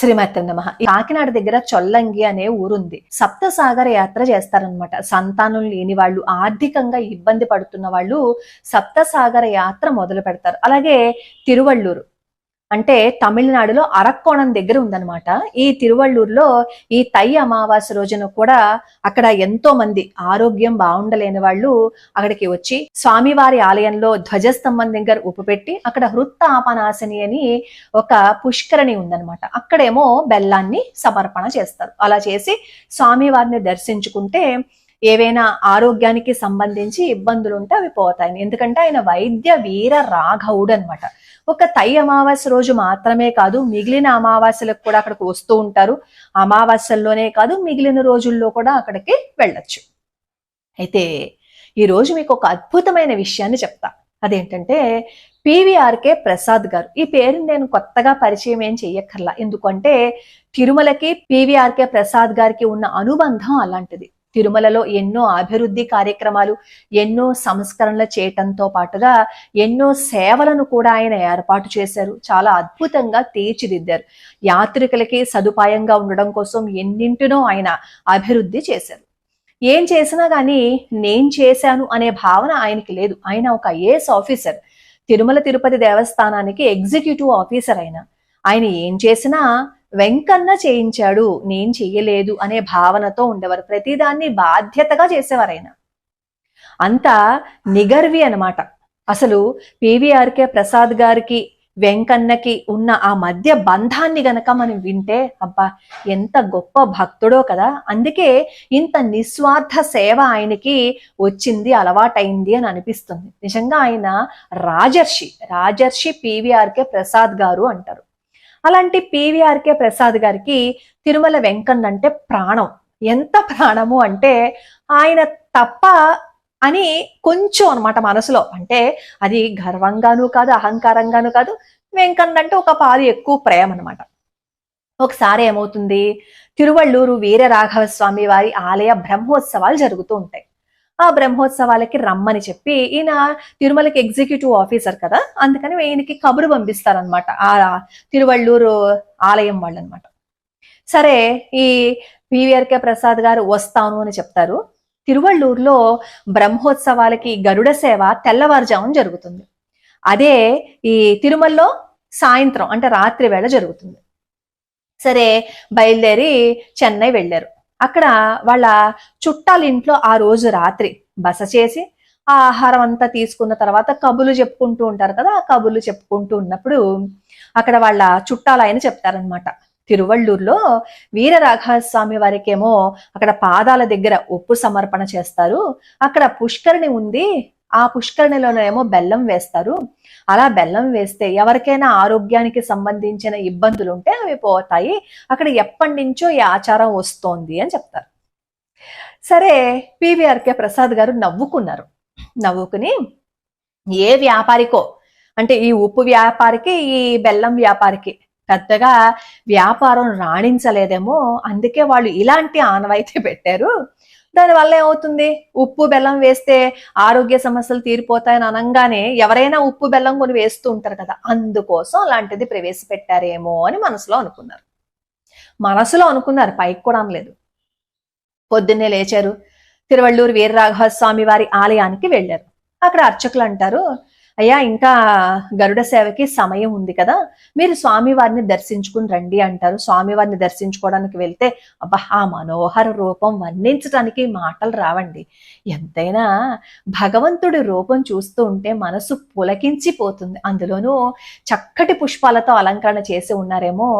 శ్రీమతి నమః. కాకినాడ దగ్గర చొల్లంగి అనే ఊరుంది. సప్తసాగర యాత్ర చేస్తారనమాట. సంతానం లేని వాళ్ళు, ఆర్థికంగా ఇబ్బంది పడుతున్న వాళ్ళు సప్తసాగర యాత్ర మొదలు పెడతారు. అలాగే తిరువళ్ళూరు అంటే తమిళనాడులో అరక్కోణం దగ్గర ఉందన్నమాట. ఈ తిరువళ్ళూరులో ఈ తై అమావాస్య రోజున కూడా అక్కడ ఎంతో మంది ఆరోగ్యం బాగుండలేని వాళ్ళు అక్కడికి వచ్చి స్వామివారి ఆలయంలో ధ్వజస్తంభం దగ్గర ఉప్పు పెట్టి అక్కడ హృత్తాపనాశిని అని ఒక పుష్కరిణి ఉందన్నమాట. అక్కడేమో బెల్లాన్ని సమర్పణ చేస్తారు. అలా చేసి స్వామివారిని దర్శించుకుంటే ఏవైనా ఆరోగ్యానికి సంబంధించి ఇబ్బందులు ఉంటే అవి పోతాయి. ఎందుకంటే ఆయన వైద్య వీర రాఘవుడు అనమాట. ఒక తై అమావాస్య రోజు మాత్రమే కాదు, మిగిలిన అమావాస్యలకు కూడా అక్కడికి వస్తూ ఉంటారు. అమావాస్యల్లోనే కాదు, మిగిలిన రోజుల్లో కూడా అక్కడికి వెళ్ళొచ్చు. అయితే ఈ రోజు మీకు ఒక అద్భుతమైన విషయాన్ని చెప్తా. అదేంటంటే పివిఆర్కే ప్రసాద్ గారు. ఈ పేరు నేను కొత్తగా పరిచయం ఏం చెయ్యక్కర్లా. ఎందుకంటే తిరుమలకి పివిఆర్కే ప్రసాద్ గారికి ఉన్న అనుబంధం అలాంటిది. తిరుమలలో ఎన్నో అభివృద్ధి కార్యక్రమాలు, ఎన్నో సంస్కరణలు చేయటంతో పాటుగా ఎన్నో సేవలను కూడా ఆయన ఏర్పాటు చేశారు. చాలా అద్భుతంగా తీర్చిదిద్దారు. యాత్రికులకి సదుపాయంగా ఉండడం కోసం ఎన్నింటినో ఆయన అభివృద్ధి చేశారు. ఏం చేసినా కానీ నేను చేశాను అనే భావన ఆయనకి లేదు. ఆయన ఒక ఐఏఎస్ ఆఫీసర్, తిరుమల తిరుపతి దేవస్థానానికి ఎగ్జిక్యూటివ్ ఆఫీసర్. ఆయన ఏం చేసినా వెంకన్న చేయించాడు, నేను చెయ్యలేదు అనే భావనతో ఉండేవారు. ప్రతిదాన్ని బాధ్యతగా చేసేవారు ఆయన. అంత నిగర్వి అనమాట. అసలు పివిఆర్కే ప్రసాద్ గారికి వెంకన్నకి ఉన్న ఆ మధ్య బంధాన్ని గనక మనం వింటే అబ్బా ఎంత గొప్ప భక్తుడో కదా. అందుకే ఇంత నిస్వార్థ సేవ ఆయనకి వచ్చింది, అలవాటైంది అని అనిపిస్తుంది. నిజంగా ఆయన రాజర్షి పివిఆర్కే ప్రసాద్ గారు అంటారు. అలాంటి పివిఆర్కే ప్రసాద్ గారికి తిరుమల వెంకన్న అంటే ప్రాణం. ఎంత ప్రాణము అంటే ఆయన తప్ప అని కొంచెం అనమాట మనసులో. అంటే అది గర్వంగాను కాదు, అహంకారంగాను కాదు. వెంకన్న అంటే ఒక పాలు ఎక్కువ ప్రేమ అనమాట. ఒకసారి ఏమవుతుంది, తిరువళ్ళూరు వీరరాఘవ స్వామి వారి ఆలయ బ్రహ్మోత్సవాలు జరుగుతూ ఉంటాయి. ఆ బ్రహ్మోత్సవాలకి రమ్మని చెప్పి, ఈయన తిరుమలకి ఎగ్జిక్యూటివ్ ఆఫీసర్ కదా, అందుకని ఈయనకి కబురు పంపిస్తారనమాట ఆ తిరువళ్ళూరు ఆలయం వాళ్ళు అనమాట. సరే, ఈ పివిఆర్కే ప్రసాద్ గారు వస్తాను అని చెప్తారు. తిరువళ్ళూరులో బ్రహ్మోత్సవాలకి గరుడ సేవ తెల్లవారుజామున జరుగుతుంది. అదే ఈ తిరుమలలో సాయంత్రం అంటే రాత్రి వేళ జరుగుతుంది. సరే, బయలుదేరి చెన్నై వెళ్ళారు. అక్కడ వాళ్ళ చుట్టాల ఇంట్లో ఆ రోజు రాత్రి బస చేసి ఆ ఆహారం అంతా తీసుకున్న తర్వాత కబుర్లు చెప్పుకుంటూ ఉంటారు కదా. ఆ కబుర్లు చెప్పుకుంటూ ఉన్నప్పుడు అక్కడ వాళ్ళ చుట్టాలు ఆయన చెప్తారనమాట, తిరువళ్ళూరులో వీరరాఘవ స్వామి వారికేమో అక్కడ పాదాల దగ్గర ఉప్పు సమర్పణ చేస్తారు. అక్కడ పుష్కరిణి ఉంది, ఆ పుష్కరిణిలోనేమో బెల్లం వేస్తారు. అలా బెల్లం వేస్తే ఎవరికైనా ఆరోగ్యానికి సంబంధించిన ఇబ్బందులు ఉంటే అవి పోతాయి. అక్కడ ఎప్పటి నుంచో ఈ ఆచారం వస్తోంది అని చెప్తారు. సరే, పివిఆర్కే ప్రసాద్ గారు నవ్వుకుని ఏ వ్యాపారికో అంటే ఈ ఉప్పు వ్యాపారికి, ఈ బెల్లం వ్యాపారికి పెద్దగా వ్యాపారం రాణించలేదేమో, అందుకే వాళ్ళు ఇలాంటి ఆనవాయితీ పెట్టారు. దానివల్ల ఏమవుతుంది, ఉప్పు బెల్లం వేస్తే ఆరోగ్య సమస్యలు తీరిపోతాయని అనగానే ఎవరైనా ఉప్పు బెల్లం కొని వేస్తూ ఉంటారు కదా, అందుకోసం అలాంటిది ప్రవేశపెట్టారేమో అని మనసులో అనుకున్నారు. పైకి కూడా అనలేదు. పొద్దున్నే లేచారు, తిరువళ్ళూరు వీరరాఘవ స్వామి వారి ఆలయానికి వెళ్ళారు. అక్కడ అర్చకులు అంటారు, అయ్యా ఇంకా గరుడ సేవకి సమయం ఉంది కదా, మీరు స్వామివారిని దర్శించుకుని రండి అంటారు. స్వామివారిని దర్శించుకోవడానికి వెళ్తే అబ్బా ఆ మనోహర రూపం వర్ణించడానికి మాటలు రావండి. ఎంతైనా భగవంతుడి రూపం చూస్తూ ఉంటే మనసు పులకించిపోతుంది. అందులోనూ చక్కటి పుష్పాలతో అలంకరణ చేసి ఉన్నారేమో,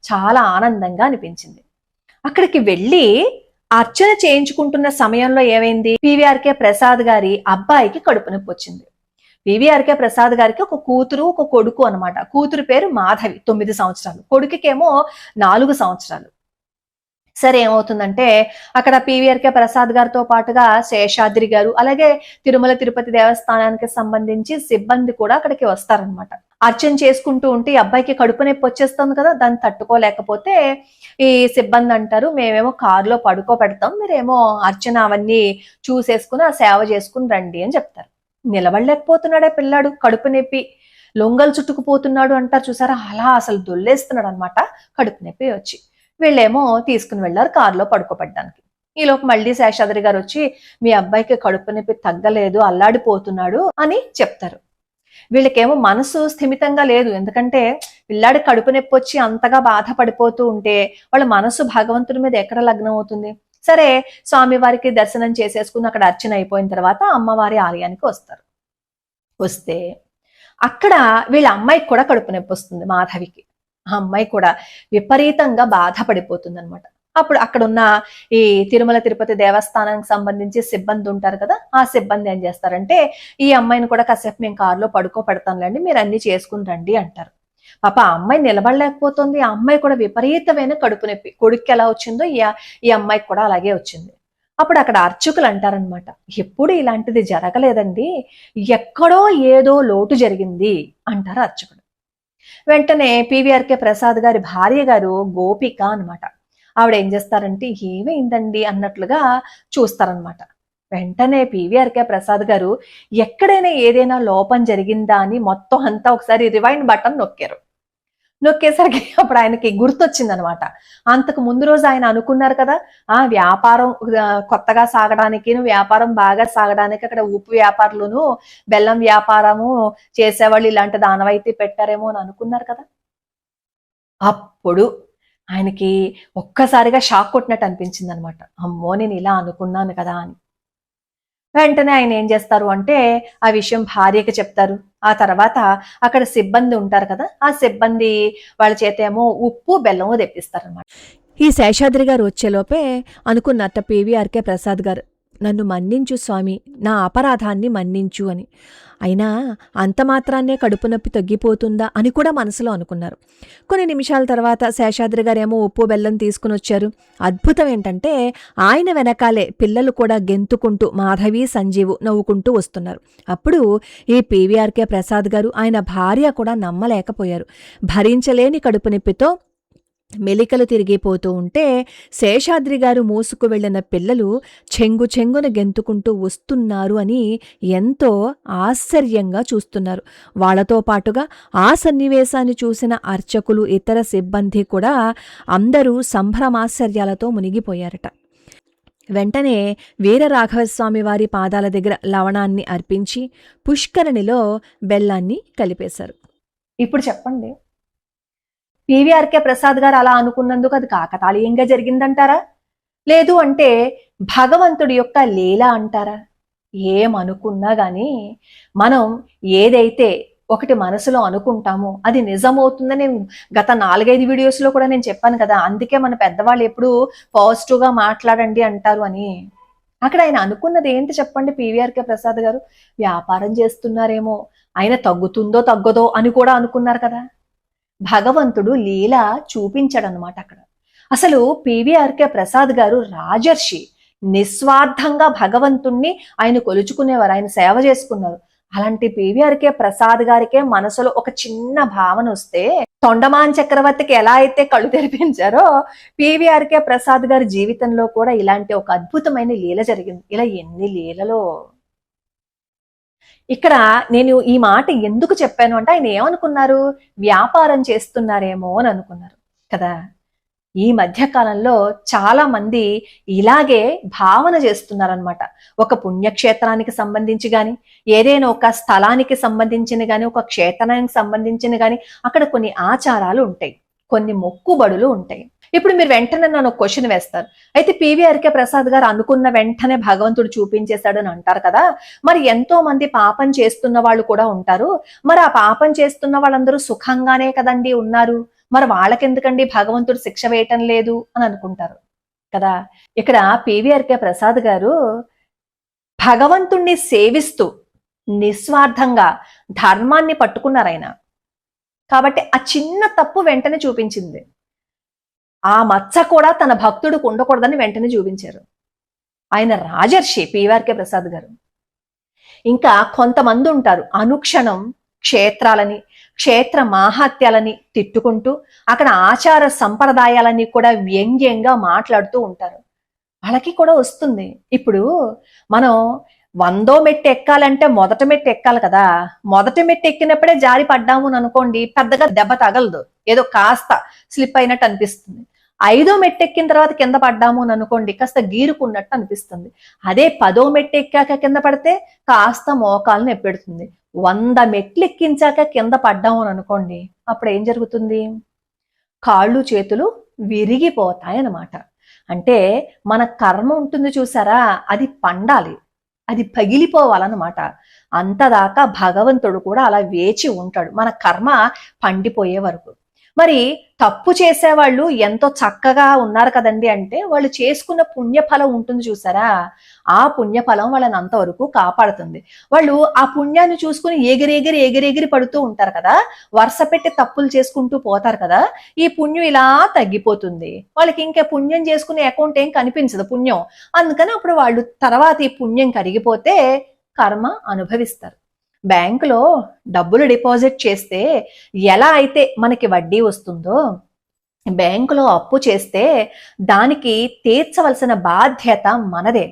చాలా ఆనందంగా అనిపించింది. అక్కడికి వెళ్ళి అర్చన చేయించుకుంటున్న సమయంలో ఏమైంది, పివిఆర్కే ప్రసాద్ గారి అబ్బాయికి కడుపు నొప్పి వచ్చింది. పివిఆర్కే ప్రసాద్ గారికి ఒక కూతురు, ఒక కొడుకు అనమాట. కూతురు పేరు మాధవి, 9 సంవత్సరాలు, కొడుకుకేమో 4 సంవత్సరాలు. సరే, ఏమవుతుందంటే అక్కడ పివిఆర్కే ప్రసాద్ గారితో పాటుగా శేషాద్రి గారు, అలాగే తిరుమల తిరుపతి దేవస్థానానికి సంబంధించి సిబ్బంది కూడా అక్కడికి వస్తారనమాట. అర్చన చేసుకుంటూ ఉంటే అబ్బాయికి కడుపు నొప్పి వచ్చేస్తుంది కదా, దాన్ని తట్టుకోలేకపోతే ఈ సిబ్బంది అంటారు, మేమేమో కారులో పడుకోబెడతాం, మీరేమో అర్చన అవన్నీ చూసేసుకుని ఆ సేవ చేసుకుని రండి అని చెప్తారు. నిలబడలేకపోతున్నాడే పిల్లాడు, కడుపు నొప్పి. లొంగలు చుట్టుకుపోతున్నాడు అంటారు చూసారా, అలా అసలు దొల్లేస్తున్నాడు అనమాట కడుపు నొప్పి వచ్చి. వీళ్ళేమో తీసుకుని వెళ్ళారు కారులో పడుకోబెట్టడానికి. ఈలోపు మళ్ళీ శేషాద్రి గారు వచ్చి మీ అబ్బాయికి కడుపు నొప్పి తగ్గలేదు, అల్లాడిపోతున్నాడు అని చెప్తారు. వీళ్ళకేమో మనసు స్థిమితంగా లేదు. ఎందుకంటే పిల్లాడి కడుపు నొప్పి వచ్చి అంతగా బాధపడిపోతూ ఉంటే వాళ్ళ మనసు భగవంతుడి మీద ఎక్కడ లగ్నం అవుతుంది. సరే, స్వామివారికి దర్శనం చేసేసుకుని అక్కడ అర్చన అయిపోయిన తర్వాత అమ్మవారి ఆలయానికి వస్తారు. వస్తే అక్కడ వీళ్ళ అమ్మాయికి కూడా కడుపు నొప్పి వస్తుంది, మాధవికి. ఆ అమ్మాయి కూడా విపరీతంగా బాధపడిపోతుంది అనమాట. అప్పుడు అక్కడున్న ఈ తిరుమల తిరుపతి దేవస్థానానికి సంబంధించి సిబ్బంది ఉంటారు కదా, ఆ సిబ్బంది ఏం చేస్తారంటే ఈ అమ్మాయిని కూడా కాసేపు మేము కారులో పడుకోబెడతాంలేండి, మీరు అన్ని చేసుకుని రండి అంటారు. పాప ఆ అమ్మాయి నిలబడలేకపోతుంది. ఆ అమ్మాయి కూడా విపరీతమైన కడుపు నొప్పి. కొడుక్కి ఎలా వచ్చిందో ఈ అమ్మాయికి కూడా అలాగే వచ్చింది. అప్పుడు అక్కడ అర్చకులు అంటారనమాట, ఎప్పుడు ఇలాంటిది జరగలేదండి, ఎక్కడో ఏదో లోటు జరిగింది అంటారు అర్చకుడు. వెంటనే పివిఆర్కే ప్రసాద్ గారి భార్య గారు గోపిక అనమాట. ఆవిడ ఏం చేస్తారంటే ఏమైందండి అన్నట్లుగా చూస్తారనమాట. వెంటనే పివిఆర్కే ప్రసాద్ గారు ఎక్కడైనా ఏదైనా లోపం జరిగిందా అని మొత్తం అంతా ఒకసారి రివైండ్ బటన్ నొక్కారు. నొక్కేసరికి అప్పుడు ఆయనకి గుర్తొచ్చింది అనమాట. అంతకు ముందు రోజు ఆయన అనుకున్నారు కదా, వ్యాపారం కొత్తగా సాగడానికి, వ్యాపారం బాగా సాగడానికి అక్కడ ఉప్పు వ్యాపారులను బెల్లం వ్యాపారము చేసేవాళ్ళు ఇలాంటి దానవైతే పెట్టారేమో అని అనుకున్నారు కదా. అప్పుడు ఆయనకి ఒక్కసారిగా షాక్ కొట్టినట్టు అనిపించింది అనమాట. అమ్మో, నేను ఇలా అనుకున్నాను కదా అని. వెంటనే ఆయన ఏం చేస్తారు అంటే ఆ విషయం భార్యకి చెప్తారు. ఆ తర్వాత అక్కడ సిబ్బంది ఉంటారు కదా, ఆ సిబ్బంది వాళ్ళ చేత ఏమో ఉప్పు బెల్లము తెప్పిస్తారనమాట. ఈ శేషాద్రి గారు వచ్చేలోపే అనుకున్నట్ట పివిఆర్కే ప్రసాద్ గారు, నన్ను మన్నించు స్వామి, నా అపరాధాన్ని మన్నించు అని. అయినా అంత మాత్రాన్నే కడుపు నొప్పి తగ్గిపోతుందా అని కూడా మనసులో అనుకున్నారు. కొన్ని నిమిషాల తర్వాత శేషాద్రి గారు ఏమో ఉప్పు బెల్లం తీసుకుని వచ్చారు. అద్భుతం ఏంటంటే ఆయన వెనకాలే పిల్లలు కూడా గెంతుకుంటూ మాధవి సంజీవు నవ్వుకుంటూ వస్తున్నారు. అప్పుడు ఈ పివిఆర్కే ప్రసాద్ గారు ఆయన భార్య కూడా నమ్మలేకపోయారు. భరించలేని కడుపు నొప్పితో మెలికలు తిరిగిపోతూ ఉంటే శేషాద్రి గారు మోసుకు వెళ్లిన పిల్లలు చెంగు చెంగున గెంతుకుంటూ వస్తున్నారు అని ఎంతో ఆశ్చర్యంగా చూస్తున్నారు. వాళ్లతో పాటుగా ఆ సన్నివేశాన్ని చూసిన అర్చకులు, ఇతర సిబ్బంది కూడా అందరూ సంభ్రమాశ్చర్యాలతో మునిగిపోయారట. వెంటనే వీరరాఘవస్వామి వారి పాదాల దగ్గర లవణాన్ని అర్పించి పుష్కరిణిలో బెల్లాన్ని కలిపేశారు. ఇప్పుడు చెప్పండి, పివిఆర్కే ప్రసాద్ గారు అలా అనుకున్నందుకు అది కాకతాళీయంగా జరిగిందంటారా, లేదు అంటే భగవంతుడి యొక్క లీల అంటారా? ఏమనుకున్నా గాని మనం ఏదైతే ఒకటి మనసులో అనుకుంటామో అది నిజమవుతుందని గత 4-5 వీడియోస్లో కూడా నేను చెప్పాను కదా. అందుకే మన పెద్దవాళ్ళు ఎప్పుడు పాజిటివ్గా మాట్లాడండి అంటారు అని. అక్కడ ఆయన అనుకున్నది ఏంటి చెప్పండి? పివిఆర్కే ప్రసాద్ గారు వ్యాపారం చేస్తున్నారేమో, ఆయన తగ్గుతుందో తగ్గదో అని కూడా అనుకున్నారు కదా. భగవంతుడు లీల చూపించాడనమాట అక్కడ. అసలు పివిఆర్కే ప్రసాద్ గారు రాజర్షి, నిస్వార్థంగా భగవంతుణ్ణి ఆయన కొలుచుకునేవారు, ఆయన సేవ చేసుకున్నారు. అలాంటి పివిఆర్కే ప్రసాద్ గారికే మనసులో ఒక చిన్న భావన వస్తే తొండమాన్ చక్రవర్తికి ఎలా అయితే కళ్ళు తెరిపించారో పివిఆర్కే ప్రసాద్ గారి జీవితంలో కూడా ఇలాంటి ఒక అద్భుతమైన లీల జరిగింది. ఇలా ఎన్ని లీలలో. ఇక్కడ నేను ఈ మాట ఎందుకు చెప్పాను అంటే ఆయన ఏమనుకున్నారు, వ్యాపారం చేస్తున్నారేమో అని అనుకున్నారు కదా. ఈ మధ్య కాలంలో చాలా మంది ఇలాగే భావన చేస్తున్నారనమాట. ఒక పుణ్యక్షేత్రానికి సంబంధించి కానీ, ఏదైనా ఒక స్థలానికి సంబంధించిన కానీ, ఒక క్షేత్రానికి సంబంధించిన కానీ అక్కడ కొన్ని ఆచారాలు ఉంటాయి, కొన్ని మొక్కుబడులు ఉంటాయి. ఇప్పుడు మీరు వెంటనే నన్ను క్వశ్చన్ వేస్తారు, అయితే పివిఆర్కే ప్రసాద్ గారు అనుకున్న వెంటనే భగవంతుడు చూపించేశాడు అని అంటారు కదా. మరి ఎంతో మంది పాపం చేస్తున్న వాళ్ళు కూడా ఉంటారు, మరి ఆ పాపం చేస్తున్న వాళ్ళందరూ సుఖంగానే కదండి ఉన్నారు, మరి వాళ్ళకెందుకండి భగవంతుడు శిక్ష వేయటం లేదు అని అనుకుంటారు కదా. ఇక్కడ పివిఆర్కే ప్రసాద్ గారు భగవంతుణ్ణి సేవిస్తూ నిస్వార్థంగా ధర్మాన్ని పట్టుకున్నారు ఆయన. కాబట్టి ఆ చిన్న తప్పు వెంటనే చూపించింది. ఆ మచ్చ కూడా తన భక్తుడికి ఉండకూడదని వెంటనే చూపించారు. ఆయన రాజర్షి పివిఆర్కే ప్రసాద్ గారు. ఇంకా కొంతమంది ఉంటారు అనుక్షణం క్షేత్రాలని, క్షేత్ర మాహాత్యాలని తిట్టుకుంటూ అక్కడ ఆచార సంప్రదాయాలని కూడా వ్యంగ్యంగా మాట్లాడుతూ ఉంటారు. వాళ్ళకి కూడా వస్తుంది. ఇప్పుడు మనం 100వ మెట్టు ఎక్కాలంటే మొదటి మెట్టు ఎక్కాలి కదా. మొదటి మెట్టు ఎక్కినప్పుడే జారి పడ్డాము అని అనుకోండి, పెద్దగా దెబ్బ తగలదు, ఏదో కాస్త స్లిప్ అయినట్టు అనిపిస్తుంది. 5వ మెట్టు ఎక్కిన తర్వాత కింద పడ్డాము అని అనుకోండి, కాస్త గీరుకున్నట్టు అనిపిస్తుంది. అదే 10వ మెట్టు ఎక్కాక కింద పడితే కాస్త మోకాలు నొప్పెడుతుంది. 100 మెట్లు ఎక్కించాక కింద పడ్డాము అని అనుకోండి, అప్పుడు ఏం జరుగుతుంది? కాళ్ళు చేతులు విరిగిపోతాయన్నమాట. అంటే మన కర్మ ఉంటుంది చూసారా, అది పండాలి, అది పగిలిపోవాలన్నమాట. అంతదాకా భగవంతుడు కూడా అలా వేచి ఉంటాడు మన కర్మ పండిపోయే వరకు. మరి తప్పు చేసేవాళ్ళు ఎంతో చక్కగా ఉన్నారు కదండి అంటే, వాళ్ళు చేసుకున్న పుణ్యఫలం ఉంటుంది చూసారా, ఆ పుణ్యఫలం వాళ్ళని అంతవరకు కాపాడుతుంది. వాళ్ళు ఆ పుణ్యాన్ని చూసుకుని ఎగిరెగిరి పడుతూ ఉంటారు కదా, వరుస పెట్టి తప్పులు చేసుకుంటూ పోతారు కదా, ఈ పుణ్యం ఇలా తగ్గిపోతుంది. వాళ్ళకి ఇంకా పుణ్యం చేసుకునే అకౌంట్ ఏం కనిపించదు పుణ్యం. అందుకని అప్పుడు వాళ్ళు తర్వాత ఈ పుణ్యం కరిగిపోతే కర్మ అనుభవిస్తారు. బ్యాంకులో డబ్బులు డిపాజిట్ చేస్తే ఎలా అయితే మనకి వడ్డీ వస్తుందో, బ్యాంకులో అప్పు చేస్తే దానికి తీర్చవలసిన బాధ్యత మనదే.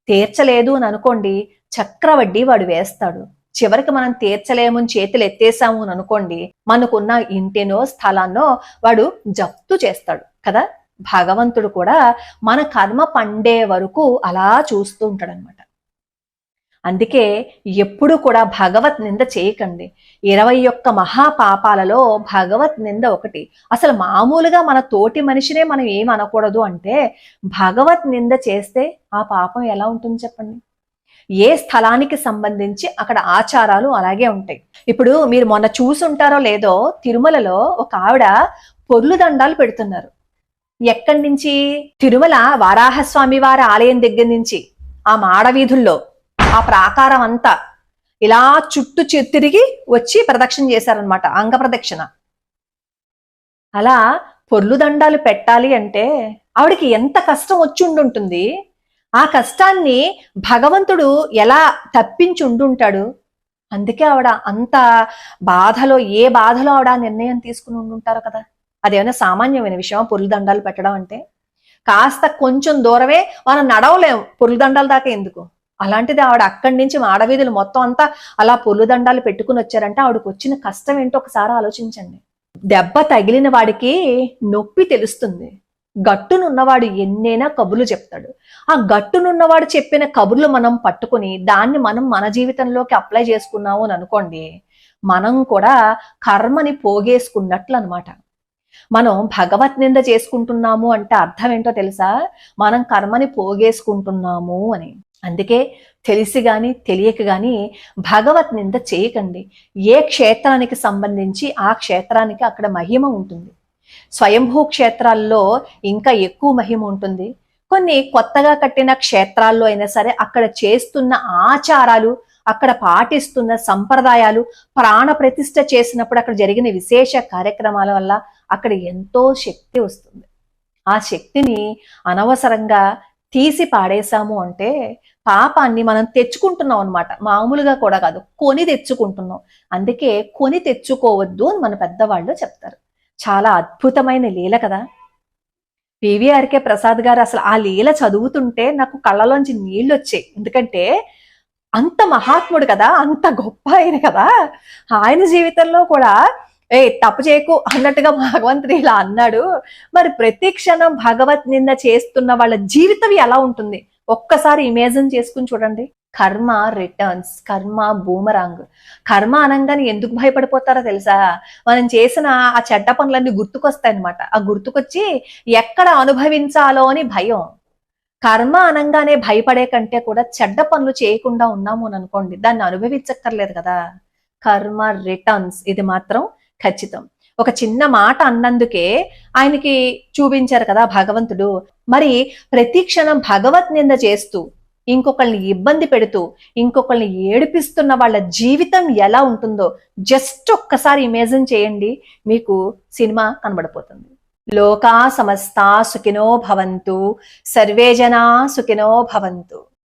తీర్చలేదు అని అనుకోండి, చక్రవడ్డీ వాడు వేస్తాడు. చివరికి మనం తీర్చలేమని చేతులు ఎత్తేసాము అని అనుకోండి, మనకున్న ఇంటినో స్థలాన్నో వాడు జప్తు చేస్తాడు కదా. భగవంతుడు కూడా మన కర్మ పండే వరకు అలా చూస్తూ ఉంటాడు అనమాట. అందుకే ఎప్పుడు కూడా భగవత్ నింద చేయకండి. 21 మహాపాపాలలో భగవత్ నింద ఒకటి. అసలు మామూలుగా మన తోటి మనిషినే మనం ఏం అనకూడదు అంటే, భగవత్ నింద చేస్తే ఆ పాపం ఎలా ఉంటుంది చెప్పండి. ఏ స్థలానికి సంబంధించి అక్కడ ఆచారాలు అలాగే ఉంటాయి. ఇప్పుడు మీరు మొన్న చూసుంటారో లేదో, తిరుమలలో ఒక ఆవిడ పొర్లు దండాలు పెడుతున్నారు. ఎక్కడి నుంచి? తిరుమల వారాహస్వామి వారి ఆలయం దగ్గర నుంచి ఆ మాడవీధుల్లో ఆ ప్రాకారం అంతా ఇలా చుట్టూ తిరిగి వచ్చి ప్రదక్షిణ చేశారనమాట, అంగ ప్రదక్షిణ. అలా పొర్లు దండాలు పెట్టాలి అంటే ఆవిడకి ఎంత కష్టం వచ్చి ఉండుంటుంది. ఆ కష్టాన్ని భగవంతుడు ఎలా తప్పించి ఉండుంటాడు. అందుకే ఆవిడ అంత బాధలో, ఏ బాధలో ఆవిడ నిర్ణయం తీసుకుని ఉండుంటారు కదా. అదేమైనా సామాన్యమైన విషయం పొర్లు దండాలు పెట్టడం అంటే? కాస్త కొంచెం దూరమే, మనం నడవలేం పొర్లు దండాల దాకా ఎందుకు. అలాంటిది ఆవిడ అక్కడి నుంచి మాడవీధులు మొత్తం అంతా అలా పొర్లు దండాలు పెట్టుకుని వచ్చారంటే ఆవిడకు వచ్చిన కష్టం ఏంటో ఒకసారి ఆలోచించండి. దెబ్బ తగిలిన వాడికి నొప్పి తెలుస్తుంది. గట్టునున్నవాడు ఎన్నైనా కబుర్లు చెప్తాడు. ఆ గట్టునున్నవాడు చెప్పిన కబుర్లు మనం పట్టుకుని దాన్ని మనం మన జీవితంలోకి అప్లై చేసుకున్నాము అని అనుకోండి, మనం కూడా కర్మని పోగేసుకున్నట్లు అనమాట. మనం భగవత్ నింద చేసుకుంటున్నాము అంటే అర్థం ఏంటో తెలుసా? మనం కర్మని పోగేసుకుంటున్నాము అని. అందుకే తెలిసి గాని తెలియక గాని భగవత్ నింద చేయకండి. ఏ క్షేత్రానికి సంబంధించి ఆ క్షేత్రానికి అక్కడ మహిమ ఉంటుంది. స్వయంభూ క్షేత్రాల్లో ఇంకా ఎక్కువ మహిమ ఉంటుంది. కొన్ని కొత్తగా కట్టిన క్షేత్రాల్లో అయినా సరే అక్కడ చేస్తున్న ఆచారాలు, అక్కడ పాటిస్తున్న సంప్రదాయాలు, ప్రాణ ప్రతిష్ఠ చేసినప్పుడు అక్కడ జరిగిన విశేష కార్యక్రమాల వల్ల అక్కడ ఎంతో శక్తి వస్తుంది. ఆ శక్తిని అనవసరంగా తీసి పాడేశాము అంటే పాపాన్ని మనం తెచ్చుకుంటున్నాం అనమాట. మామూలుగా కూడా కాదు, కొని తెచ్చుకుంటున్నాం. అందుకే కొని తెచ్చుకోవద్దు అని మన పెద్దవాళ్ళు చెప్తారు. చాలా అద్భుతమైన లీల కదా. పివిఆర్కే ప్రసాద్ గారు అసలు ఆ లీల చదువుతుంటే నాకు కళ్ళలోంచి నీళ్ళు వచ్చాయి. ఎందుకంటే అంత మహాత్ముడు కదా, అంత గొప్ప ఆయన కదా. ఆయన జీవితంలో కూడా తప్పు చేయకు అన్నట్టుగా భగవంతుడు ఇలా అన్నాడు. మరి ప్రతి క్షణం భగవత్ నింద చేస్తున్న వాళ్ళ జీవితం ఎలా ఉంటుంది ఒక్కసారి ఇమేజిన్ చేసుకుని చూడండి. కర్మ రిటర్న్స్, కర్మ బూమరాంగ్. కర్మ అనంగానే ఎందుకు భయపడిపోతారో తెలుసా? మనం చేసిన ఆ చెడ్డ పనులన్నీ గుర్తుకొస్తాయి అనమాట. ఆ గుర్తుకొచ్చి ఎక్కడ అనుభవించాలో అని భయం. కర్మ అనంగానే భయపడే కంటే కూడా చెడ్డ పనులు చేయకుండా ఉన్నాము అని అనుకోండి, దాన్ని అనుభవించక్కర్లేదు కదా. కర్మ రిటర్న్స్, ఇది మాత్రం ఖచ్చితం. ఒక చిన్న మాట అన్నందుకే ఆయనకి చూపించారు కదా భగవంతుడు. మరి ప్రతి క్షణం భగవత్ నింద చేస్తూ, ఇంకొకళ్ళని ఇబ్బంది పెడుతూ, ఇంకొకళ్ళని ఏడిపిస్తున్న వాళ్ళ జీవితం ఎలా ఉంటుందో జస్ట్ ఒక్కసారి ఇమేజిన్ చేయండి, మీకు సినిమా కనబడిపోతుంది. లోకా సమస్తా సుఖినో భవంతు, సర్వే జనా సుఖినో భవంతు.